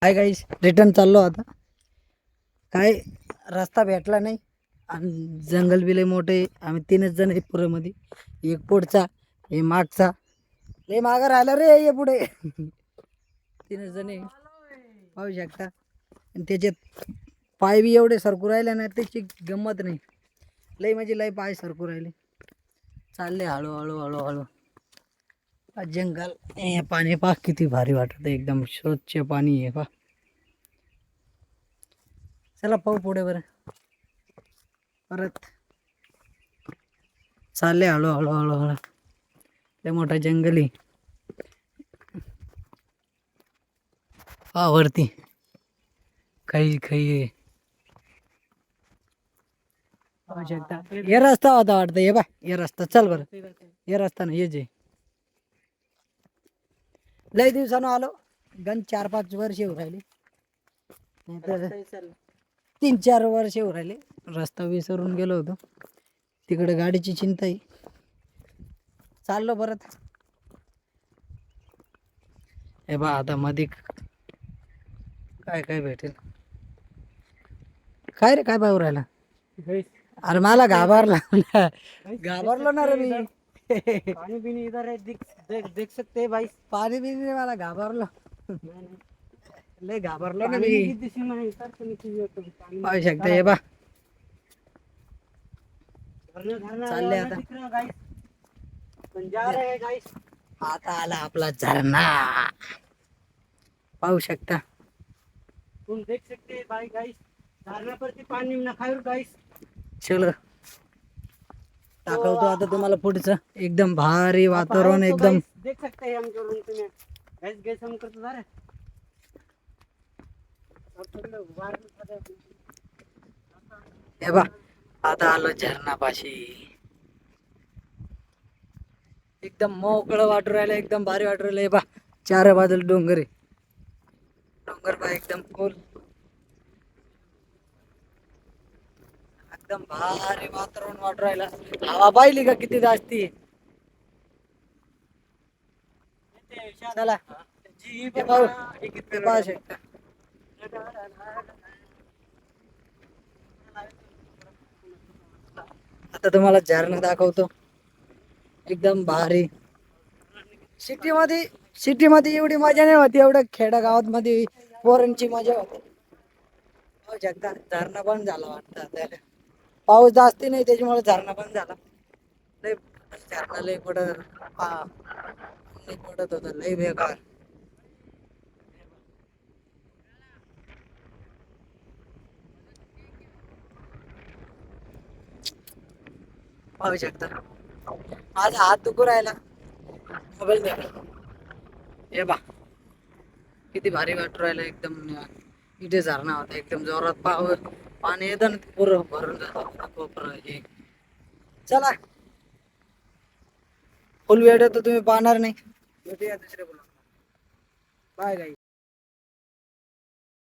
काय गाईस रिटर्न चाललो आता. काय रस्ता भेटला नाही आणि जंगल बी लय मोठे आहे. आम्ही 3च जण आहे पुऱ्यामध्ये. एक पुढचा, हे मागचा, लय मागं राहिला रे ये पुढे. 3च जण आहे, पाहू शकता. आणि त्याच्यात पाय बी एवढे सरकू राहिले ना, त्याची गंमत नाही. लय म्हणजे लय पाय सरकू राहिले. चालले हळूहळू हळूहळू. जंगल हे पाणी पहा किती भारी वाटत, एकदम स्वच्छ पाणी आहे पहा. चला पाहू पुढे बरं. परत चालले हळूहळू हळूहळू. लय मोठा जंगल आहे. हा वरती काही काही आहे. पाहू शकता. हे रस्ता होता वाटतं. हे बा हे रस्ता. चल बरं, हे रस्ता ना, हे जे लय दिवसानं आलो. गण 4-5 वर्ष होऊ राहिले, 3-4 वर्ष होऊ राहिले. रस्ता विसरून गेलो होतो. तिकडे गाडीची चिंता आहे. चाललो परत. हे बा आता मध्ये काय काय भेटेल. काय रे काय पाहू राहिला? अरे मला घाबरला. घाबरलो ना रे मी. पानी भी इधर है, देख सकते हैं भाई. पाणी बिनी मला घाबरलो. लय घाबरलो ना मी. पानी की दिशा में इधर से निकली हो तो पानी पाहू शकता. हे बा झरना झरना चालले वाला आता. दिख रहा गाइस. पण जा रहे हैं गाइस. आता आला आपला झरणा, पाहू शकता. तुम देख सकते हैं भाई गाइस. झरना पर से पानी ना खायो गाइस. चलो दाखवतो आता तुम्हाला पुढचं. एकदम भारी वातावरण, तो एकदम गाइस देख सकते हैं हम जो रूम में गाइस गैस हम करते जा रहे. हे बा आता आलो झरणापाशी. एकदम मोकळं वाटू राहिलं, एकदम भारी वाटू राहिलं. हे बा चार बाजूला डोंगर आहे. डोंगर बा एकदम खोल, एकदम भारी वातावरण वाटू राहिलं. हवा पाहिली का किती जास्ती. चला जी हे पाहू, हे पाहू शकता. आता तुम्हाला झरणा दाखवतो, एकदम भारी. सिटीमध्ये एवढी मजा नाही होती, एवढं खेड्यागावात मध्ये पोरांची मजा होती. पाहू शकता. झरणा पण झाला वाटतं आता. पाऊस जास्ती नाही त्याच्यामुळे झरणा पण झाला. लय झरणा लय पडत, हा लय पडत होता, लय बेकार. पाहू शकता. माझा हात दुखू राहिला मोबाईल द्या. हे बा किती भारी वाटू राहिलं एकदम. इथे झरणा होता, एकदम जोरात पाणी येतं ना, पुरं भरून जातं कोपरा हे. चला फुल व्हिडिओ तर तुम्ही पाहणार नाही. भेटूया दुसऱ्या ब्लॉगला. बाय गाईस.